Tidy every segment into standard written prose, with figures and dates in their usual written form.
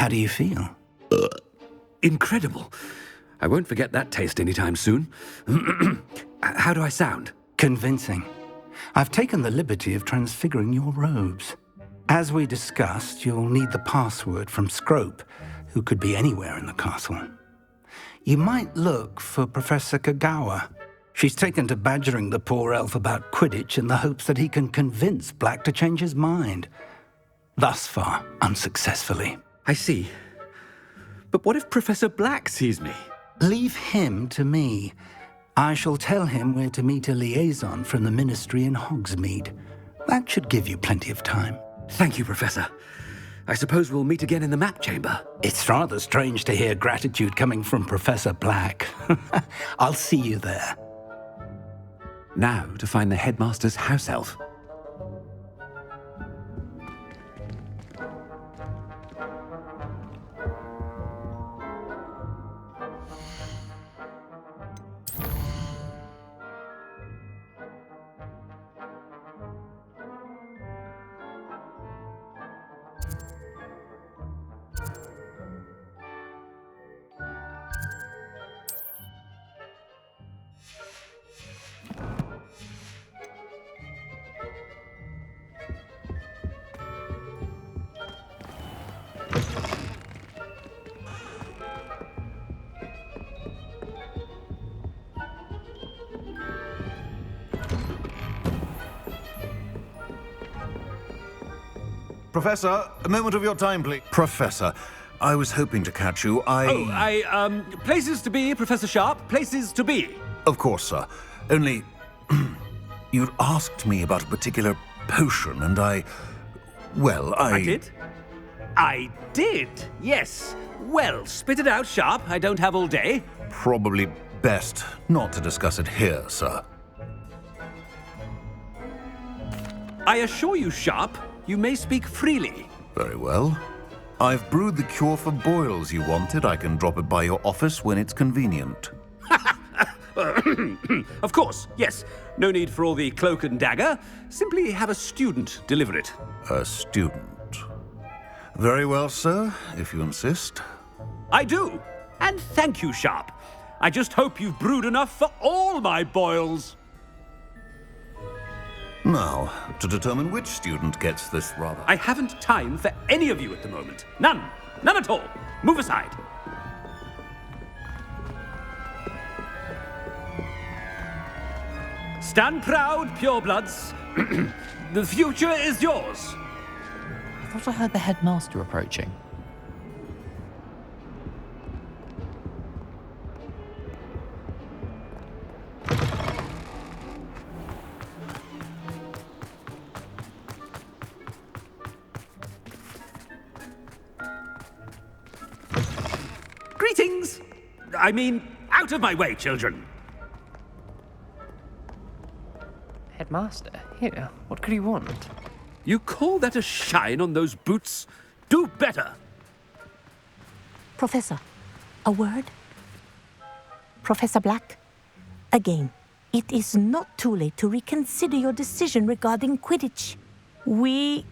How do you feel? Incredible. I won't forget that taste anytime soon. How do I sound? Convincing. I've taken the liberty of transfiguring your robes. As we discussed, you'll need the password from Scrope, who could be anywhere in the castle. You might look for Professor Kagawa. She's taken to badgering the poor elf about Quidditch in the hopes that he can convince Black to change his mind. Thus far, unsuccessfully. I see. But what if Professor Black sees me? Leave him to me. I shall tell him where to meet a liaison from the Ministry in Hogsmeade. That should give you plenty of time. Thank you, Professor. I suppose we'll meet again in the map chamber. It's rather strange to hear gratitude coming from Professor Black. I'll see you there. Now to find the headmaster's house elf. Professor, a moment of your time, please. Professor, I was hoping to catch you. Places to be, Professor Sharp, places to be. Of course, sir. Only, you'd asked me about a particular potion, and I did? I did, yes. Well, spit it out, Sharp. I don't have all day. Probably best not to discuss it here, sir. I assure you, Sharp, you may speak freely. Very well. I've brewed the cure for boils you wanted. I can drop it by your office when it's convenient. Of course, yes. No need for all the cloak and dagger. Simply have a student deliver it. A student. Very well, sir, if you insist. I do. And thank you, Sharp. I just hope you've brewed enough for all my boils. Now, to determine which student gets this rather... I haven't time for any of you at the moment. None. None at all. Move aside. Stand proud, purebloods. The future is yours. I thought I heard the headmaster approaching. Greetings! I mean, out of my way, children. Headmaster? Here, what could he want? You call that a shine on those boots? Do better! Professor, a word? Professor Black, again, it is not too late to reconsider your decision regarding Quidditch. We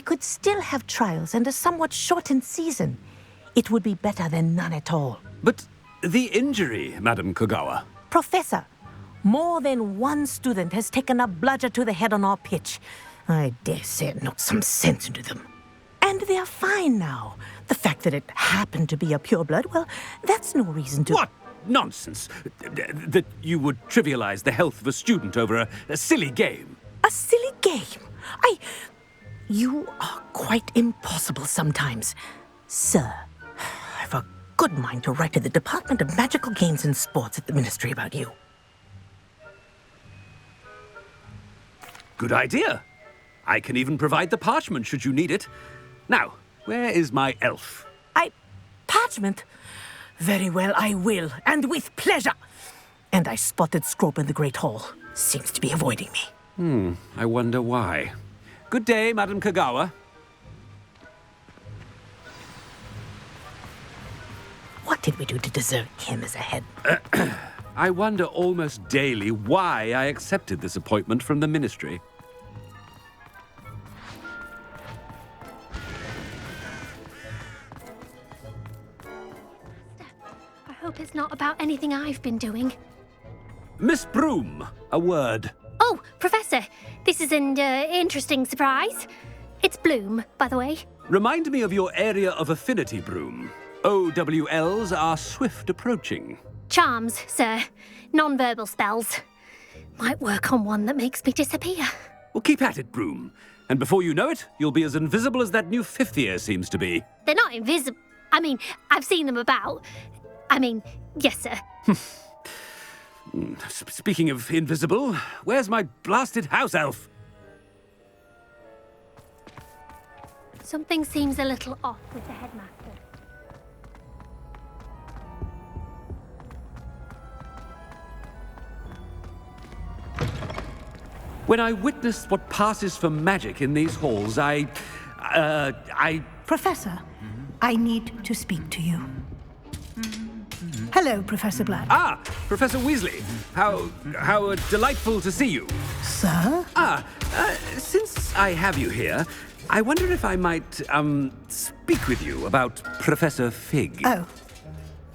could still have trials and a somewhat shortened season. It would be better than none at all. But the injury, Madam Kagawa. Professor, more than one student has taken a bludger to the head on our pitch. I dare say it knocked some sense into them. And they're fine now. The fact that it happened to be a pureblood, well, that's no reason to... What nonsense! That you would trivialize the health of a student over a silly game. A silly game? You are quite impossible sometimes. Sir, I've a good mind to write to the Department of Magical Games and Sports at the Ministry about you. Good idea. I can even provide the parchment should you need it. Now, where is my elf? Parchment? Very well, I will, and with pleasure. And I spotted Scrope in the Great Hall. Seems to be avoiding me. I wonder why. Good day, Madam Kagawa. What did we do to deserve him as a head? I wonder almost daily why I accepted this appointment from the Ministry. not about anything I've been doing. Miss Broom, a word. Oh, Professor, this is an interesting surprise. It's Bloom, by the way. Remind me of your area of affinity, Broom. OWLs are swift approaching. Charms, sir. Non-verbal spells. Might work on one that makes me disappear. Well, keep at it, Broom. And before you know it, you'll be as invisible as that new fifth year seems to be. They're not invisible. I mean, I've seen them about. I mean, yes, sir. Speaking of invisible, where's my blasted house elf? Something seems a little off with the headmaster. When I witness what passes for magic in these halls, I... Professor, I need to speak to you. Hello, Professor Black. Ah, Professor Weasley. How delightful to see you. Sir? Since I have you here, I wonder if I might, speak with you about Professor Fig. Oh,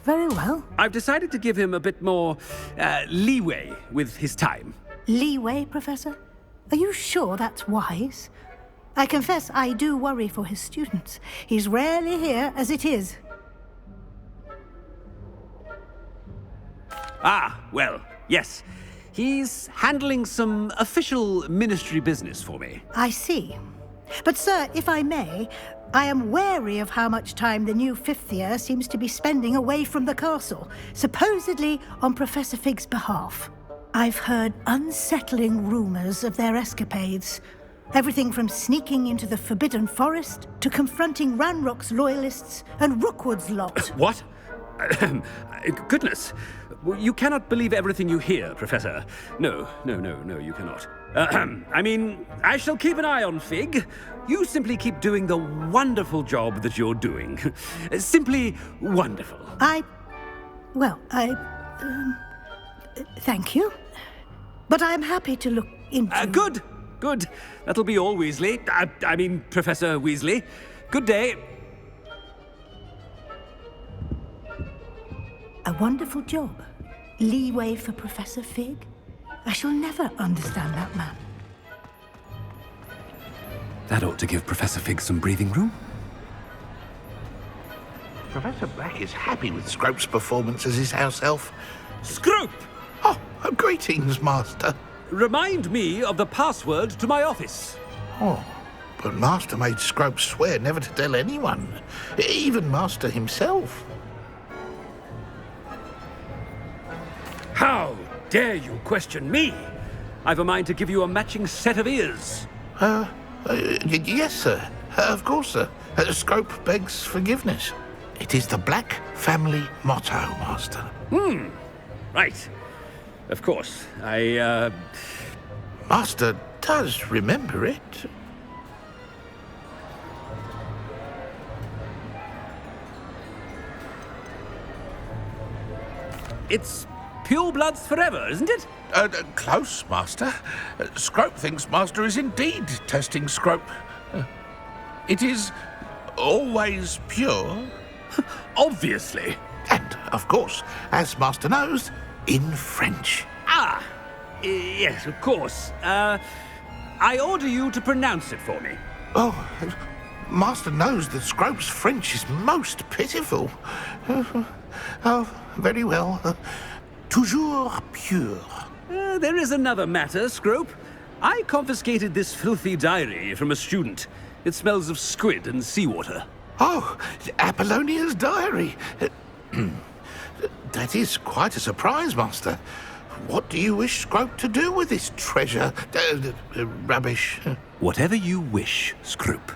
very well. I've decided to give him a bit more, leeway with his time. Leeway, Professor? Are you sure that's wise? I confess I do worry for his students. He's rarely here as it is. Ah, well, yes. He's handling some official ministry business for me. I see. But, sir, if I may, I am wary of how much time the new fifth year seems to be spending away from the castle, supposedly on Professor Fig's behalf. I've heard unsettling rumors of their escapades. Everything from sneaking into the Forbidden Forest to confronting Ranrock's loyalists and Rookwood's lot. What? Goodness. You cannot believe everything you hear, Professor. No, you cannot. I mean, I shall keep an eye on Fig. You simply keep doing the wonderful job that you're doing. Simply wonderful. Thank you. But I'm happy to look into... Good. That'll be all, Weasley. I mean, Professor Weasley. Good day. A wonderful job. Leeway for Professor Fig. I shall never understand that man. That ought to give Professor Fig some breathing room. Professor Black is happy with Scrope's performance as his house elf. Scrope! Oh, greetings, Master. Remind me of the password to my office. Oh, but Master made Scrope swear never to tell anyone, even Master himself. How dare you question me? I've a mind to give you a matching set of ears. Yes, sir. Of course, sir. Scrope begs forgiveness. It is the Black family motto, Master. Right. Of course. Master does remember it. It's pure bloods forever, isn't it? Close, Master. Scrope thinks Master is indeed testing Scrope. It is always pure. Obviously. And, of course, as Master knows, in French. Yes, of course. I order you to pronounce it for me. Oh, Master knows that Scrope's French is most pitiful. Oh, very well. Toujours pure. There is another matter, Scrope. I confiscated this filthy diary from a student. It smells of squid and seawater. Oh, Apollonia's diary. That is quite a surprise, Master. What do you wish Scrope to do with this treasure? Rubbish. Whatever you wish, Scrope.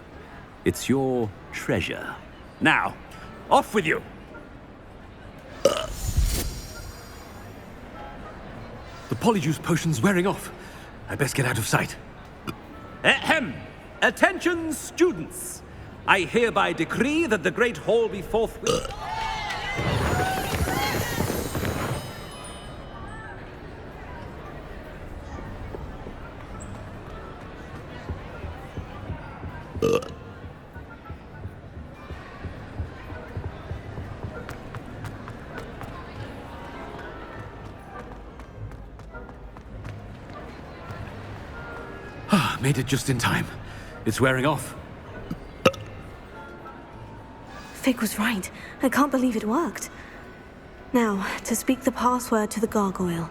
It's your treasure. Now, off with you. The polyjuice potion's wearing off. I best get out of sight. Ahem! Attention, students! I hereby decree that the Great Hall be forthwith... Made it just in time. It's wearing off. Fig was right. I can't believe it worked. Now, to speak the password to the gargoyle.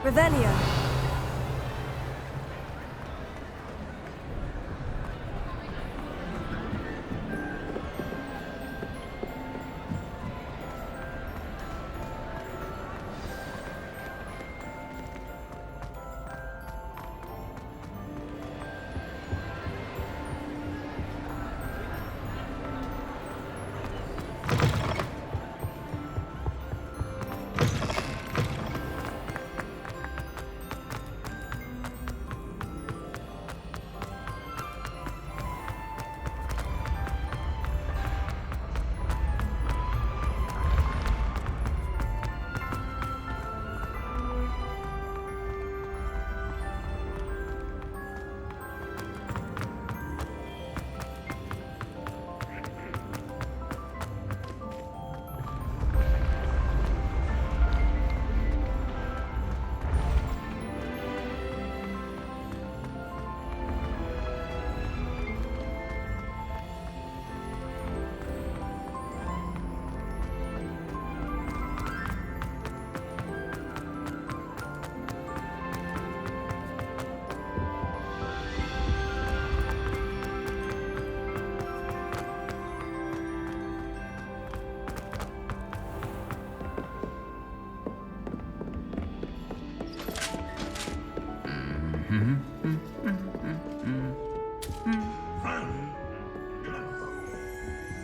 Revelio.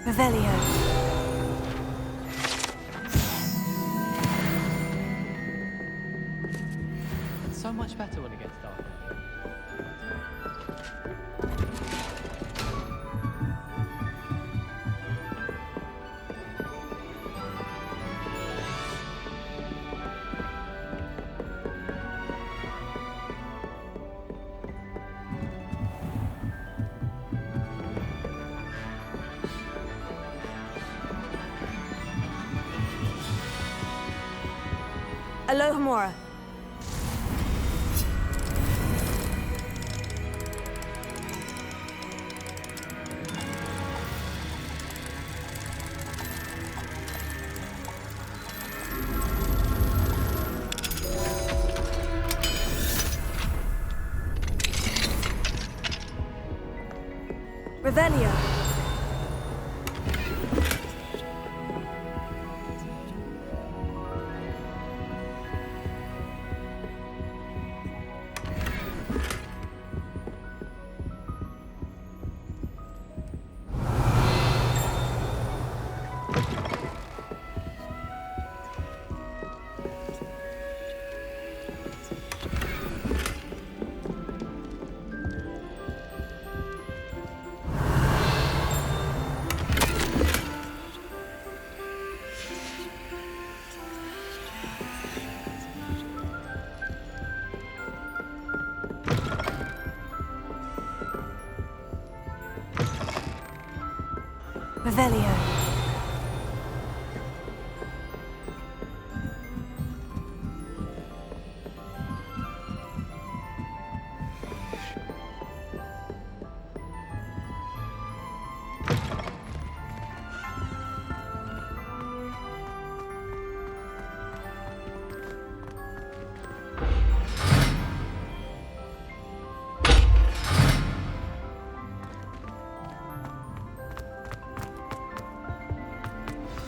Revelio. It's so much better when it gets dark. Alohomora. Revelio. Revelio.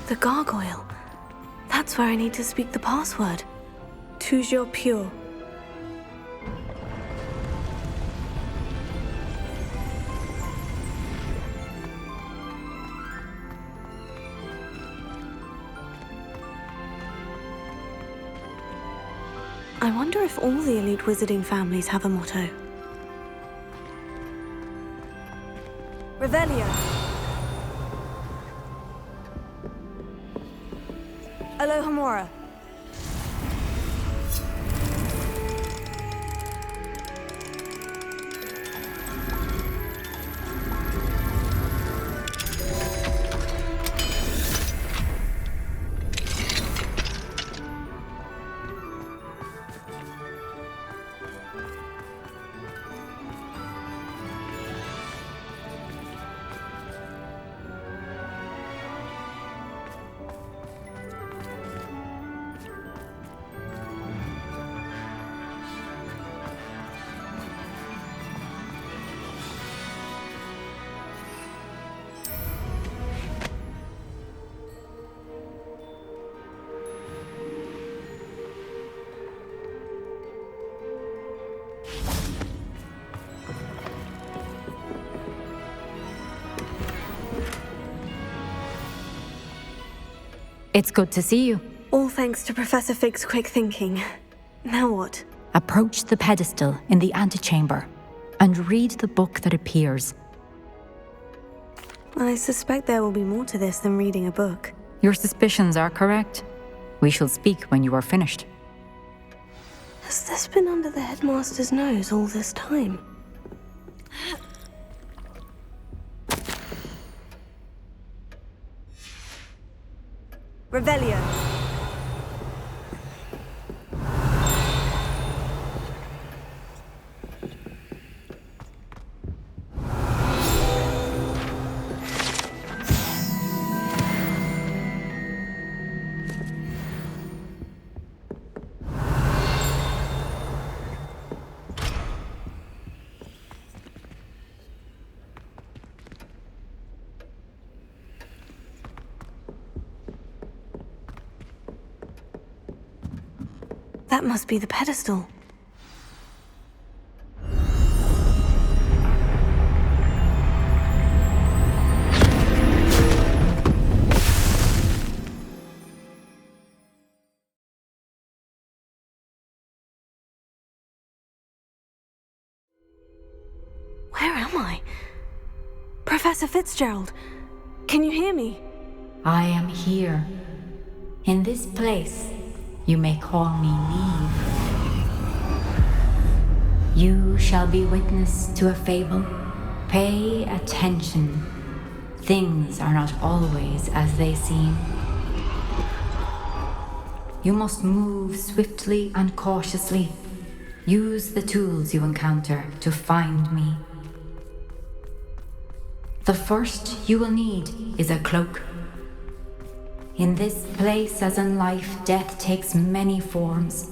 The gargoyle. That's where I need to speak the password. Toujours pure. I wonder if all the elite wizarding families have a motto. Revelio. Alohomora. It's good to see you. All thanks to Professor Fig's quick thinking. Now what? Approach the pedestal in the antechamber and read the book that appears. I suspect there will be more to this than reading a book. Your suspicions are correct. We shall speak when you are finished. Has this been under the headmaster's nose all this time? Revelio. That must be the pedestal. Where am I? Professor Fitzgerald, can you hear me? I am here. In this place, you may call me Neve. You shall be witness to a fable. Pay attention. Things are not always as they seem. You must move swiftly and cautiously. Use the tools you encounter to find me. The first you will need is a cloak. In this place, as in life, death takes many forms.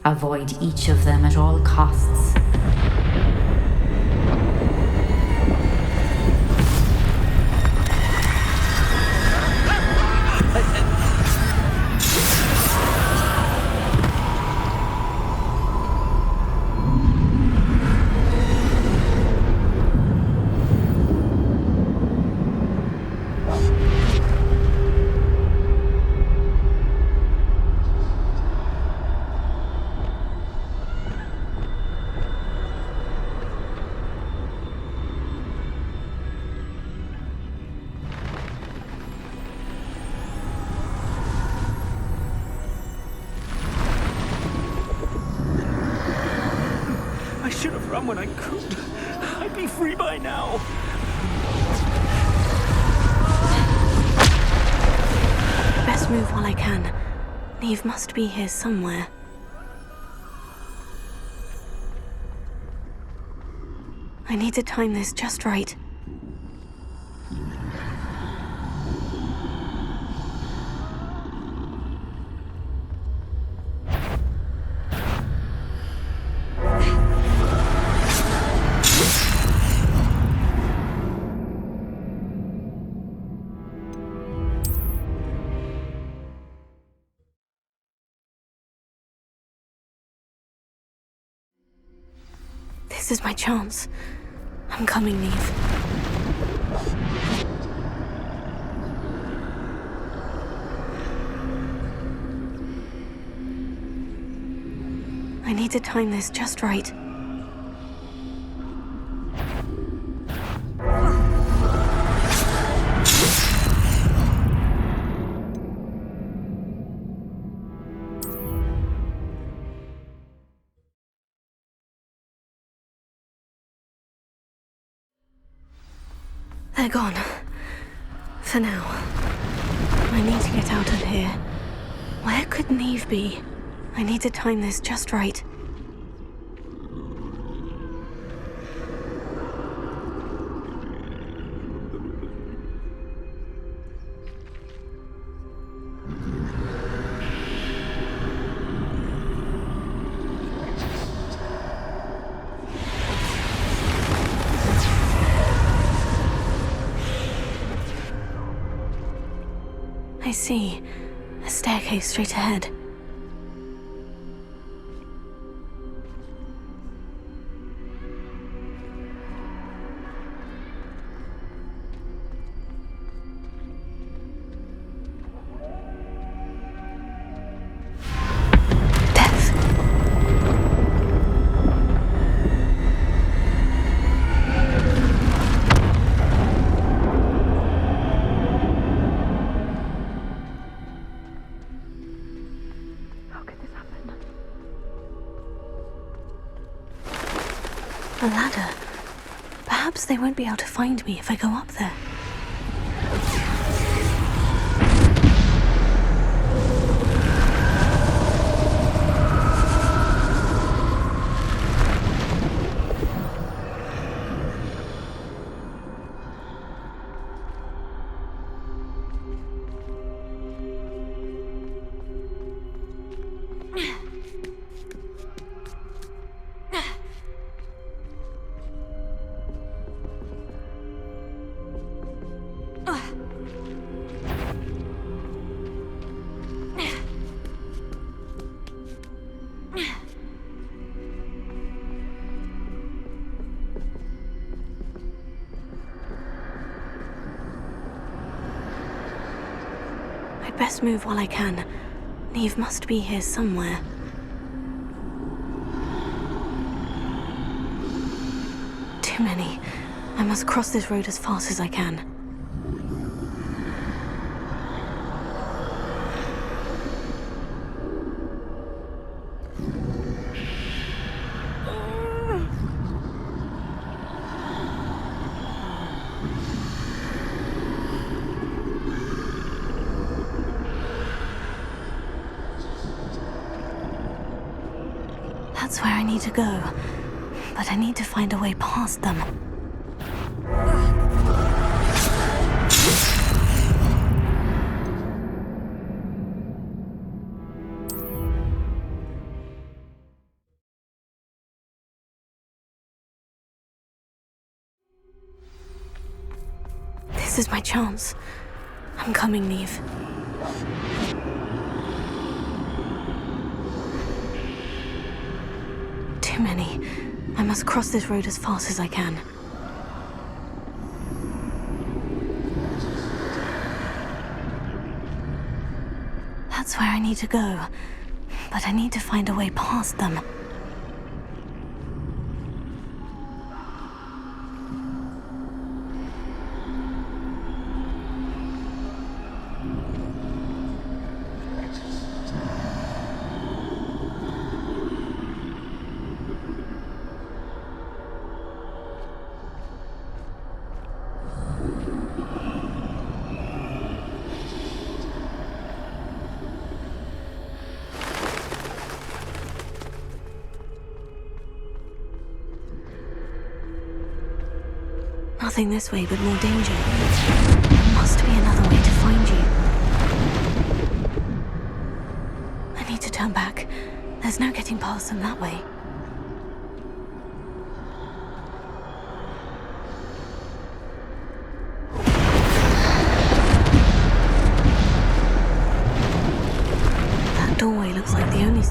Avoid each of them at all costs. When I could, I'd be free by now. Best move while I can. Neve must be here somewhere. I need to time this just right. This is my chance. I'm coming, Neve. I need to time this just right. They're gone. For now. I need to get out of here. Where could Neve be? I need to time this just right. I see. A staircase straight ahead. A ladder. Perhaps they won't be able to find me if I go up there. I'd best move while I can. Neve must be here somewhere. Too many. I must cross this road as fast as I can. That's where I need to go, but I need to find a way past them. This is my chance. I'm coming, Neve. Too many. I must cross this road as fast as I can. That's where I need to go, but I need to find a way past them. Nothing this way, but more danger. There must be another way to find you. I need to turn back. There's no getting past them that way. That doorway looks like the only...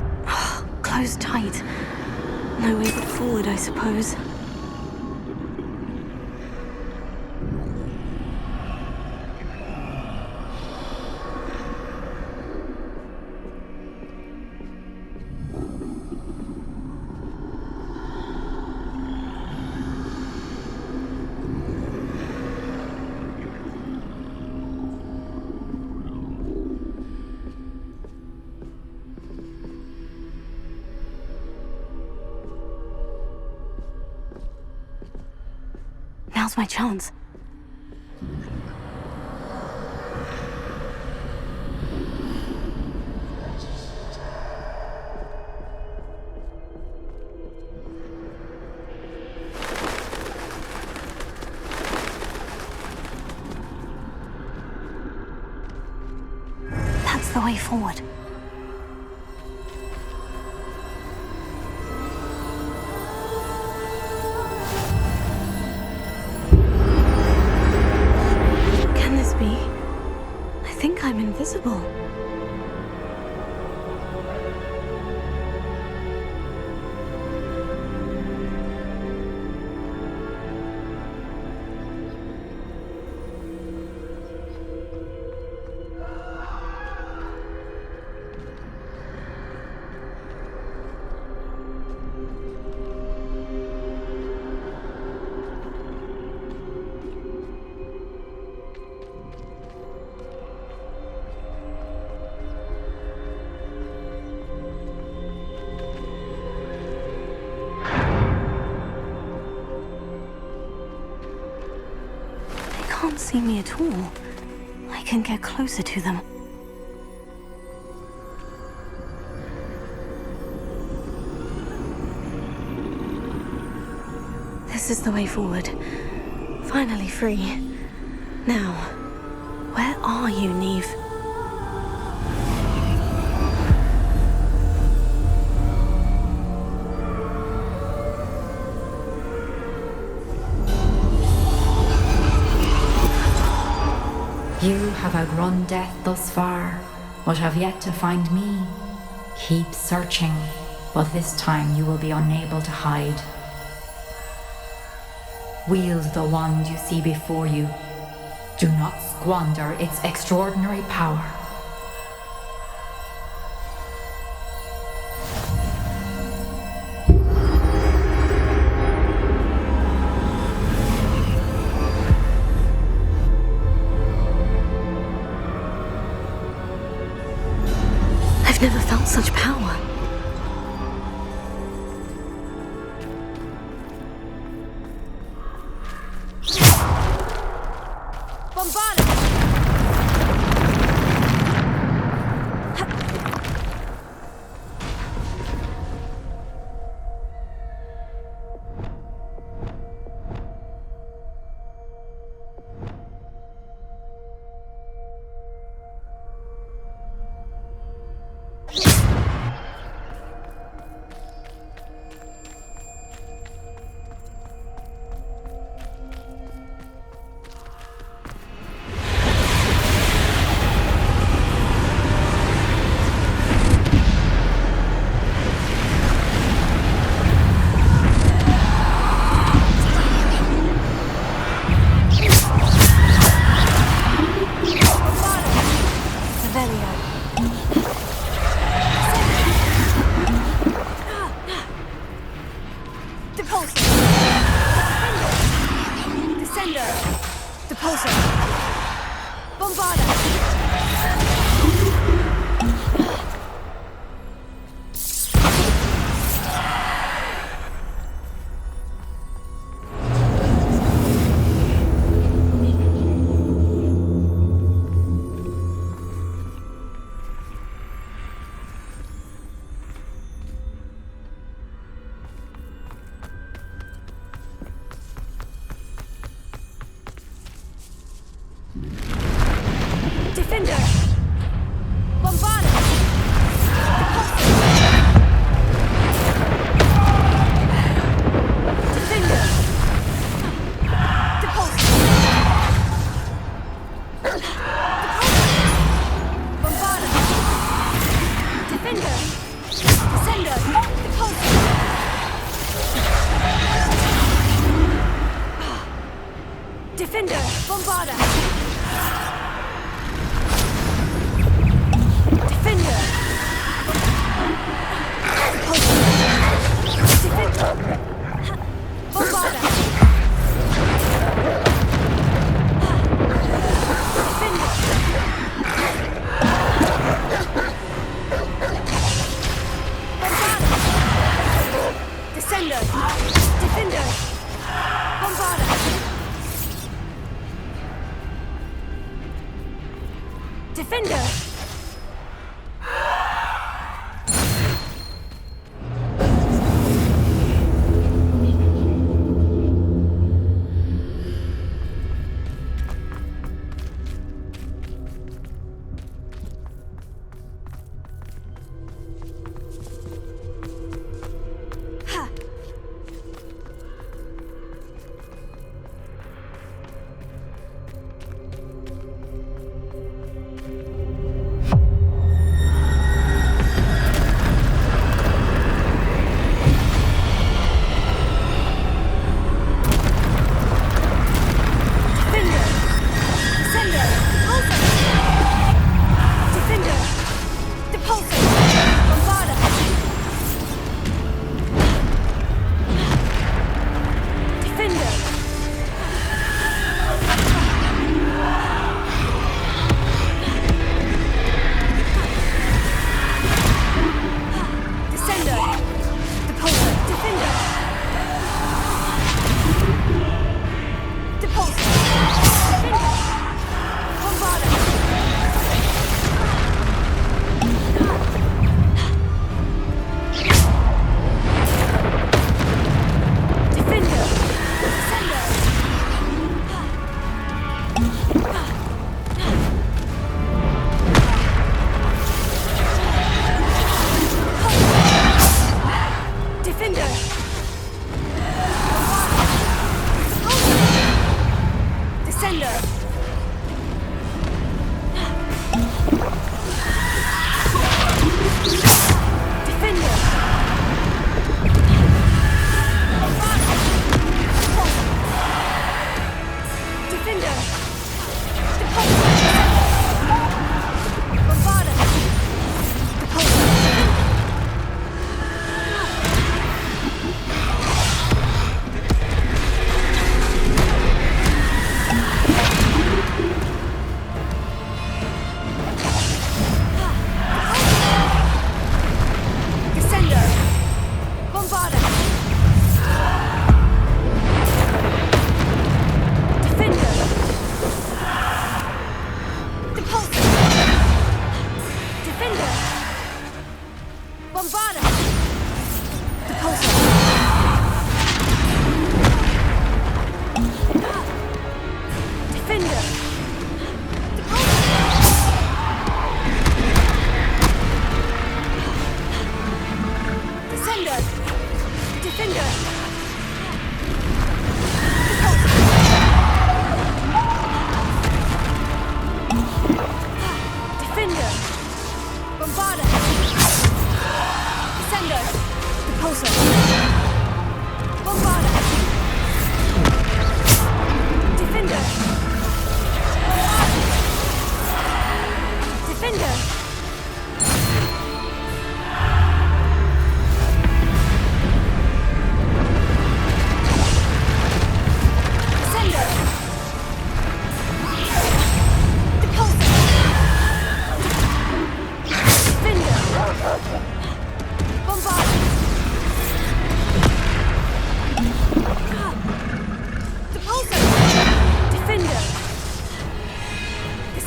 closed tight. No way but forward, I suppose. Now's my chance. That's the way forward. I think I'm invisible. see me at all, I can get closer to them. This is the way forward. Finally free. Now, where are you, Neve? You have outrun death thus far, but have yet to find me. Keep searching, but this time you will be unable to hide. Wield the wand you see before you. Do not squander its extraordinary power. I've never felt such power.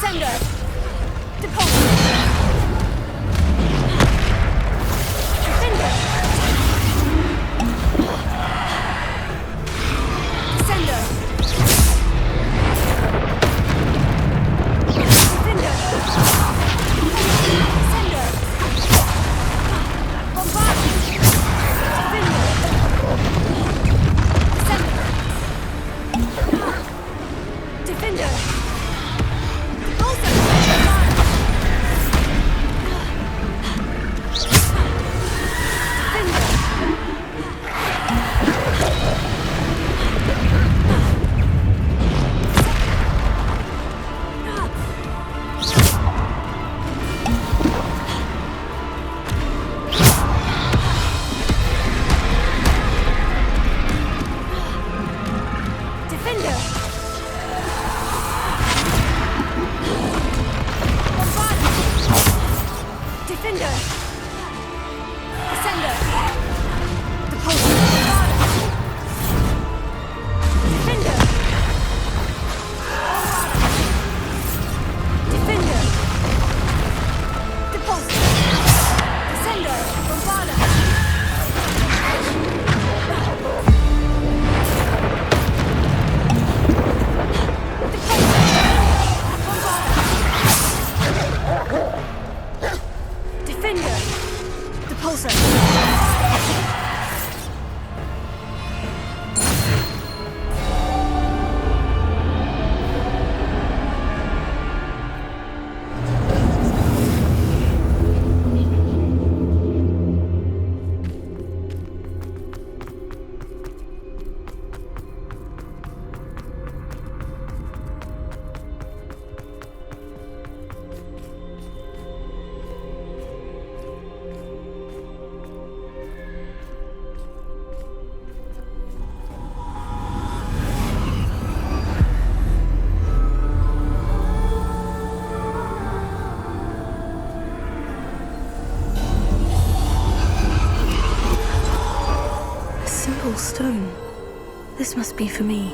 Sender! Depose! Defender! Sender! Defender! Sender! Bombard! Defender! Sender! Defender! Stone. This must be for me.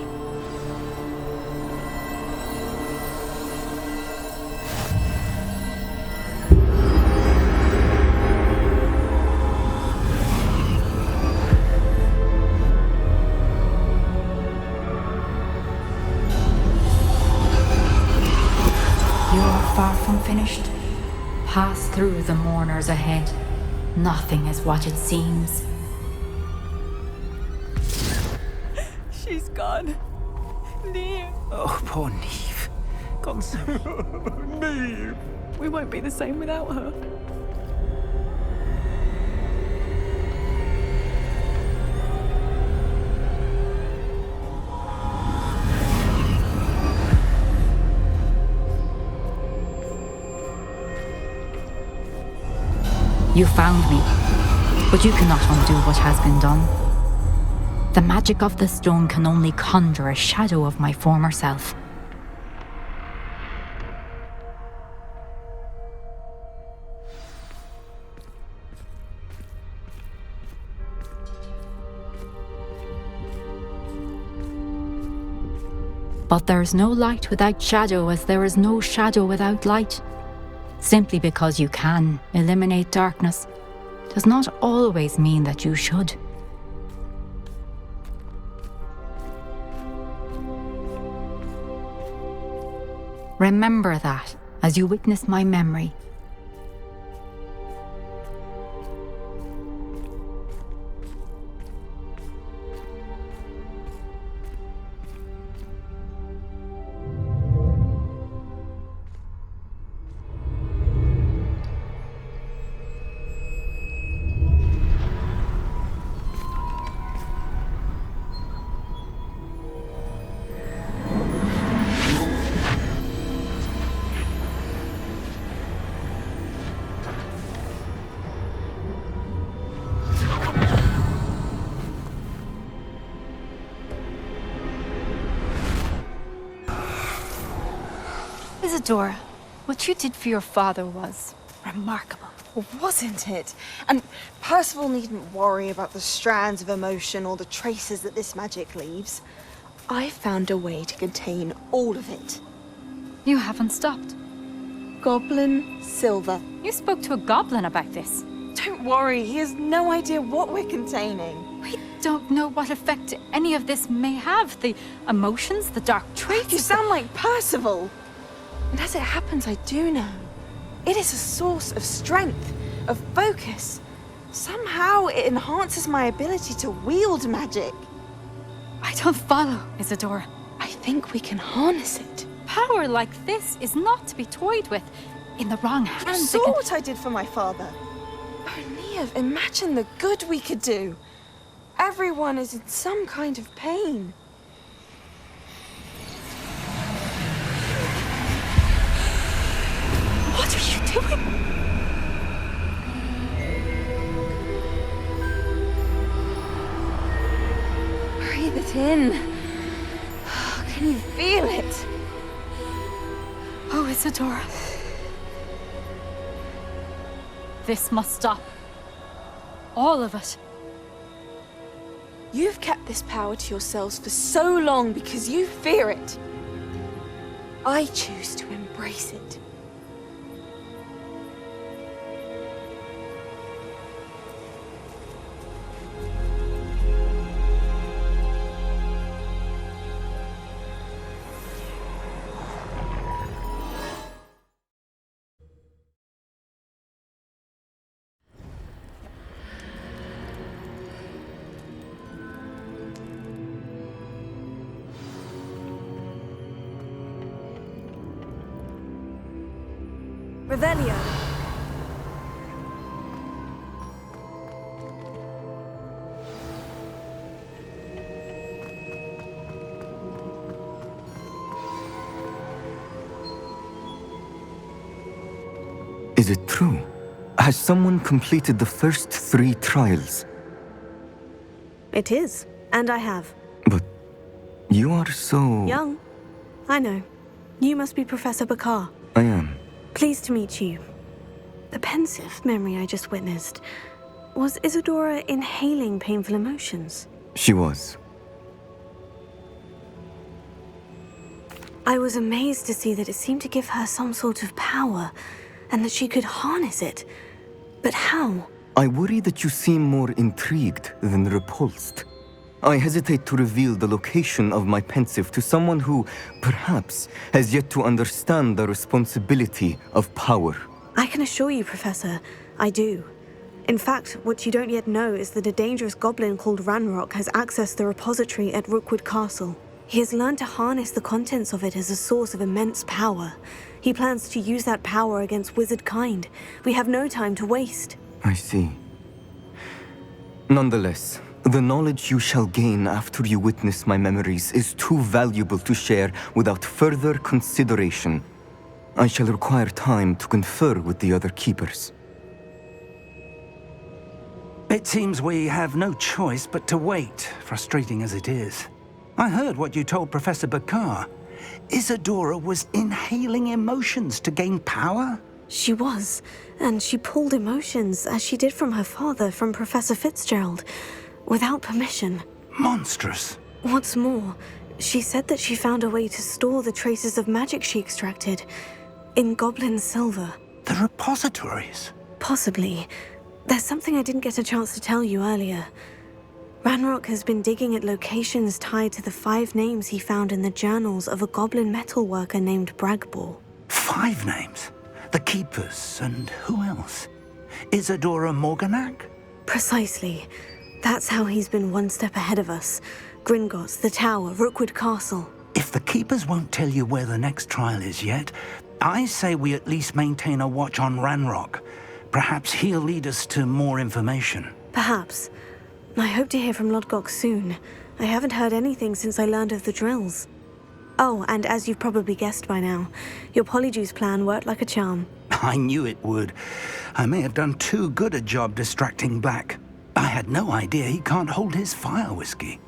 You are far from finished. Pass through the mourners ahead. Nothing is what it seems. She's gone. Neve. Oh, poor Neve. Gone so... Neve. We won't be the same without her. You found me, but you cannot undo what has been done. The magic of the stone can only conjure a shadow of my former self. But there is no light without shadow, as there is no shadow without light. Simply because you can eliminate darkness does not always mean that you should. Remember that as you witness my memory. Isadora, what you did for your father was remarkable. Wasn't it? And Percival needn't worry about the strands of emotion or the traces that this magic leaves. I found a way to contain all of it. You haven't stopped. Goblin Silver. You spoke to a goblin about this. Don't worry, he has no idea what we're containing. We don't know what effect any of this may have. The emotions, the dark traits. You sound like Percival. And as it happens, I do know. It is a source of strength, of focus. Somehow it enhances my ability to wield magic. I don't follow, Isadora. I think we can harness it. Power like this is not to be toyed with. In the wrong You hands, saw what I did for my father. Oh, Neve, imagine the good we could do. Everyone is in some kind of pain. What are you doing? Breathe it in. Can you feel it? Oh, Isadora. This must stop. All of it. You've kept this power to yourselves for so long because you fear it. I choose to embrace it. Revelio. Is it true? Has someone completed the first 3 trials? It is, and I have. But you are so... Young. I know. You must be Professor Bakar. I am. Pleased to meet you. The pensive memory I just witnessed. Was Isadora inhaling painful emotions? She was. I was amazed to see that it seemed to give her some sort of power, and that she could harness it. But how? I worry that you seem more intrigued than repulsed. I hesitate to reveal the location of my pensive to someone who, perhaps, has yet to understand the responsibility of power. I can assure you, Professor, I do. In fact, what you don't yet know is that a dangerous goblin called Ranrock has accessed the repository at Rookwood Castle. He has learned to harness the contents of it as a source of immense power. He plans to use that power against wizard kind. We have no time to waste. I see. Nonetheless, the knowledge you shall gain after you witness my memories is too valuable to share without further consideration. I shall require time to confer with the other keepers. It seems we have no choice but to wait, frustrating as it is. I heard what you told Professor Bakar. Isadora was inhaling emotions to gain power? She was, and she pulled emotions, as she did from her father, from Professor Fitzgerald, without permission. Monstrous. What's more, she said that she found a way to store the traces of magic she extracted in goblin silver. The repositories? Possibly. There's something I didn't get a chance to tell you earlier. Ranrock has been digging at locations tied to the 5 names he found in the journals of a goblin metalworker named Bragbor. 5 names? The Keepers, and who else? Isadora Morganac? Precisely. That's how he's been one step ahead of us. Gringotts, the Tower, Rookwood Castle. If the Keepers won't tell you where the next trial is yet, I say we at least maintain a watch on Ranrock. Perhaps he'll lead us to more information. Perhaps. I hope to hear from Lodgok soon. I haven't heard anything since I learned of the drills. Oh, and as you've probably guessed by now, your Polyjuice plan worked like a charm. I knew it would. I may have done too good a job distracting Black. I had no idea he can't hold his fire whiskey.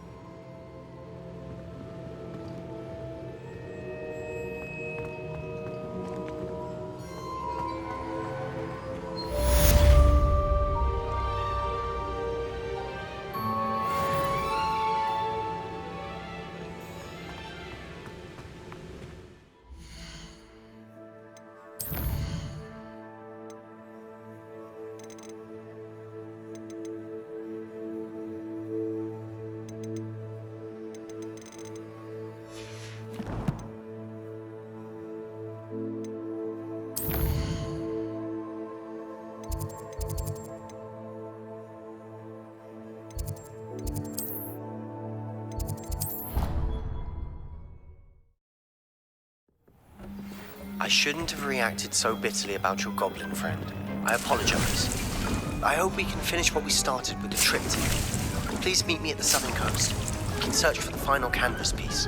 I shouldn't have reacted so bitterly about your goblin friend. I apologize. I hope we can finish what we started with the triptych. Please meet me at the southern coast. We can search for the final canvas piece.